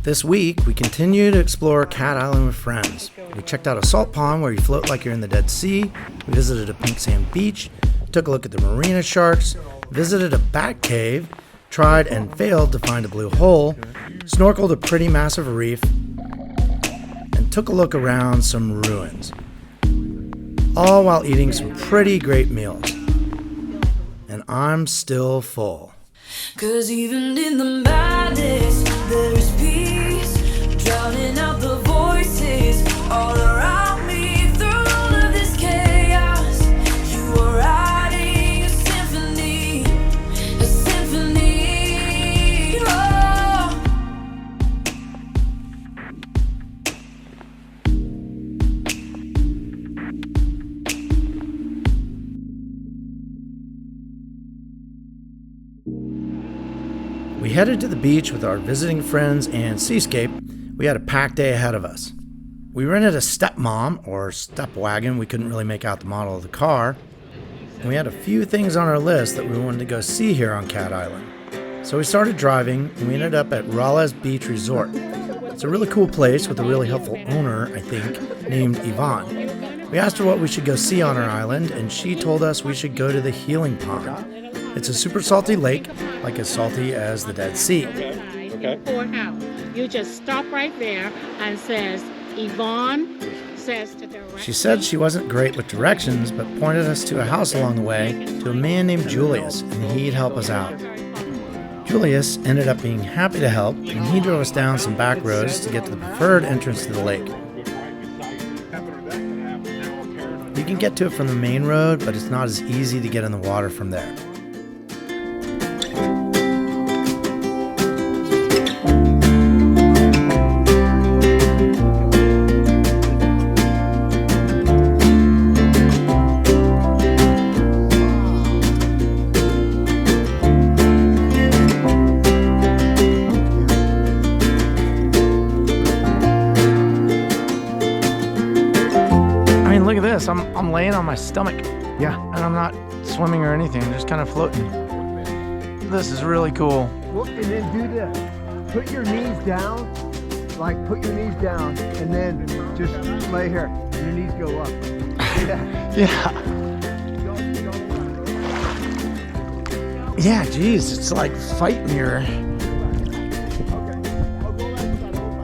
This week, we continue to explore Cat Island with friends. We checked out a salt pond where you float like you're in the Dead Sea. We visited a pink sand beach, took a look at the marina sharks, visited a bat cave, tried and failed to find a blue hole, snorkeled a pretty massive reef, and took a look around some ruins. All while eating some pretty great meals. And I'm still full. 'Cause even in the madness, there is peace, drowning out the voices all around me. Through all of this chaos, you are writing a symphony, a symphony. Oh. We headed to the beach with our visiting friends and Seascape. We had a packed day ahead of us. We rented a stepmom, or step wagon, we couldn't really make out the model of the car. And we had a few things on our list that we wanted to go see here on Cat Island. So we started driving, and we ended up at Rollezz Beach Resort. It's a really cool place with a really helpful owner, I think, named Yvonne. We asked her what we should go see on our island, and she told us we should go to the Healing Pond. It's a super salty lake, like as salty as the Dead Sea. Okay. Courthouse. You just stop right there and says, Yvonne says to direct. She said she wasn't great with directions, but pointed us to a house along the way to a man named Julius, and he'd help us out. Julius ended up being happy to help, and he drove us down some back roads to get to the preferred entrance to the lake. You can get to it from the main road, but it's not as easy to get in the water from there. Look at this, I'm laying on my stomach. Yeah. And I'm not swimming or anything, I'm just kind of floating. This is really cool. Well, and then do this. Put your knees down, put your knees down, and then just lay here. And your knees go up. Yeah. Yeah, geez, it's like fight mirror.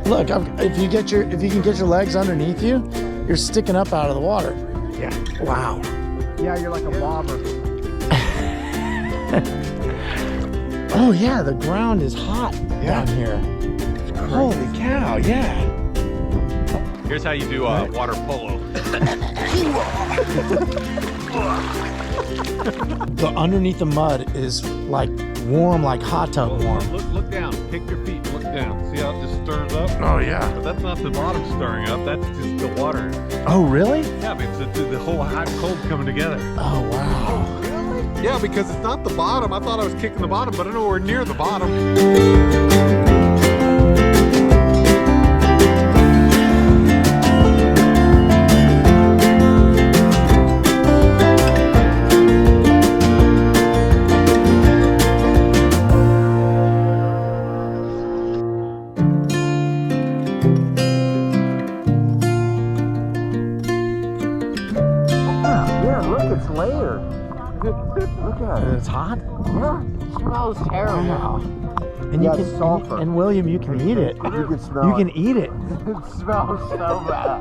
Look, if you can get your legs underneath you, you're sticking up out of the water. Yeah. Wow. Yeah, you're like a bobber. Oh yeah, the ground is hot down here. Holy cow, yeah. Here's how you do water polo. The underneath the mud is like warm, like hot tub warm. Look down. Kick your feet and look down. See how it just stirs up? Oh yeah. But that's not the bottom stirring up. That's just the water. Oh really? Yeah, but it's the whole hot and cold coming together. Oh wow. Yeah, because it's not the bottom. I thought I was kicking the bottom, but I know we're near the bottom. Look at it. It's hot? Yeah. It smells terrible. Wow. And you can sulfur. And William, you can eat it. You can smell You can eat it. It smells so bad.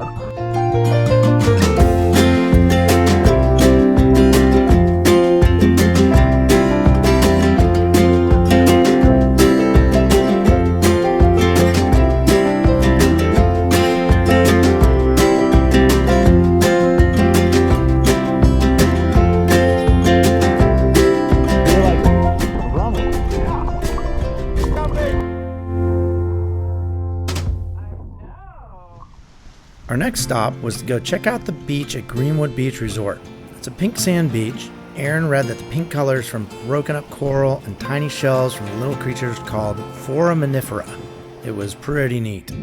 Our next stop was to go check out the beach at Greenwood Beach Resort. It's a pink sand beach. Aaron read that the pink color is from broken up coral and tiny shells from the little creatures called foraminifera. It was pretty neat.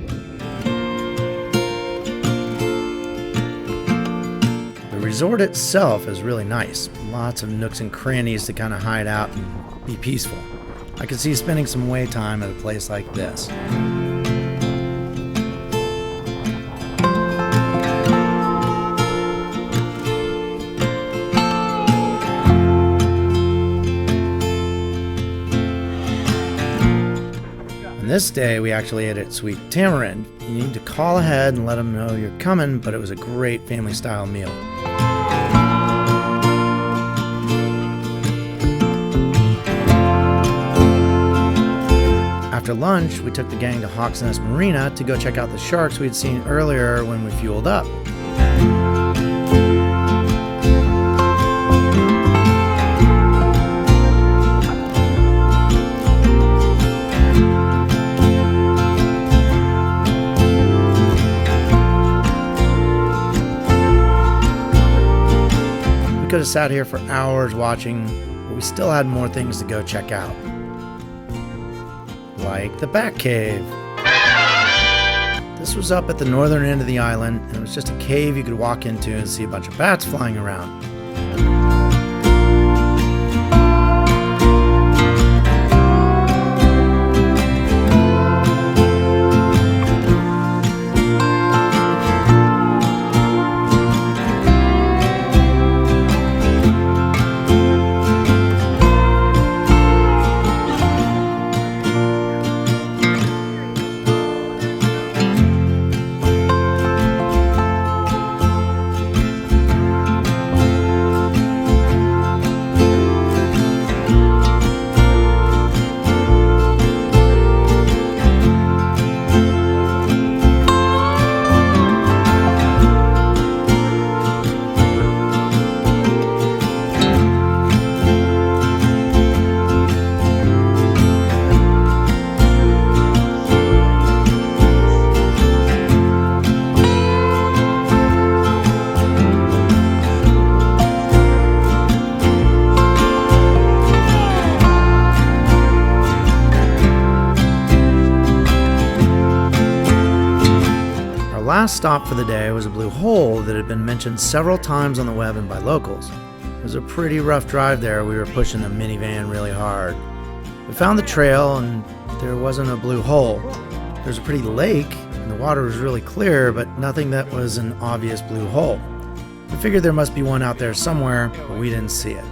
The resort itself is really nice. Lots of nooks and crannies to kind of hide out and be peaceful. I could see spending some away time at a place like this. this day, we actually ate at Sweet Tamarind. You need to call ahead and let them know you're coming, but it was a great family-style meal. After lunch, we took the gang to Hawks Nest Marina to go check out the sharks we'd seen earlier when we fueled up. We could have sat here for hours watching, but we still had more things to go check out. Like the Bat Cave. This was up at the northern end of the island, and it was just a cave you could walk into and see a bunch of bats flying around. Last stop for the day was a blue hole that had been mentioned several times on the web and by locals. It was a pretty rough drive there. We were pushing the minivan really hard. We found the trail and there wasn't a blue hole. There's a pretty lake and the water was really clear, but nothing that was an obvious blue hole. We figured there must be one out there somewhere, but we didn't see it.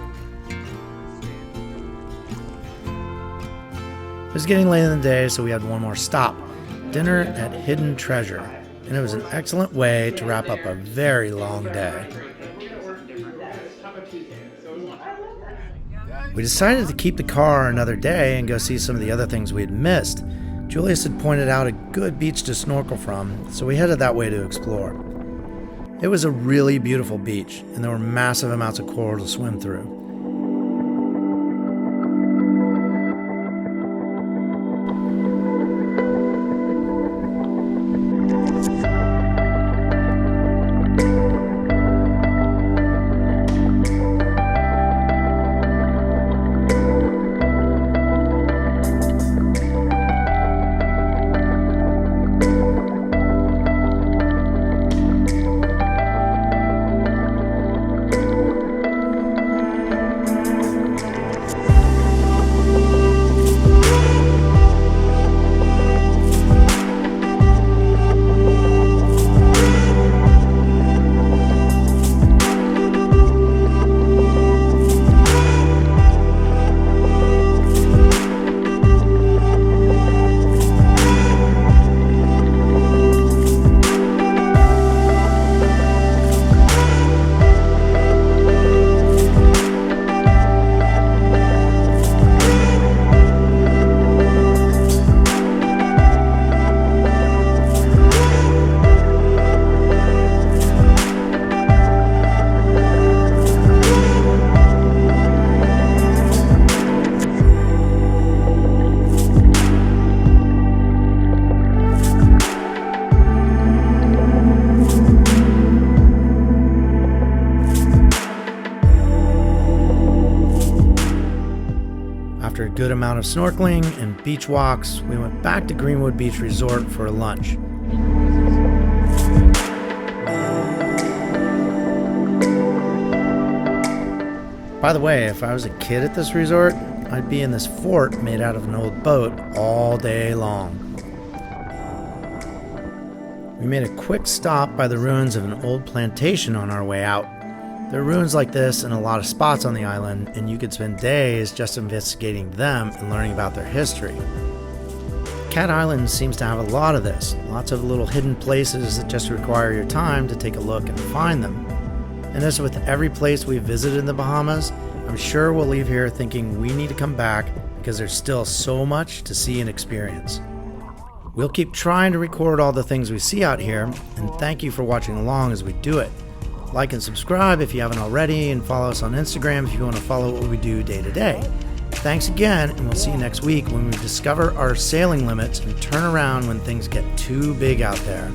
It was getting late in the day, so we had one more stop. Dinner at Hidden Treasure. And it was an excellent way to wrap up a very long day. We decided to keep the car another day and go see some of the other things we had missed. Julius had pointed out a good beach to snorkel from, so we headed that way to explore. It was a really beautiful beach, and there were massive amounts of coral to swim through. After a good amount of snorkeling and beach walks, we went back to Greenwood Beach Resort for lunch. By the way, if I was a kid at this resort, I'd be in this fort made out of an old boat all day long. We made a quick stop by the ruins of an old plantation on our way out. There are ruins like this in a lot of spots on the island, and you could spend days just investigating them and learning about their history. Cat Island seems to have a lot of this. Lots of little hidden places that just require your time to take a look and find them. And as with every place we've visited in the Bahamas, I'm sure we'll leave here thinking we need to come back because there's still so much to see and experience. We'll keep trying to record all the things we see out here, and thank you for watching along as we do it. Like and subscribe if you haven't already, and follow us on Instagram if you want to follow what we do day to day. Thanks again, and we'll see you next week when we discover our sailing limits and turn around when things get too big out there.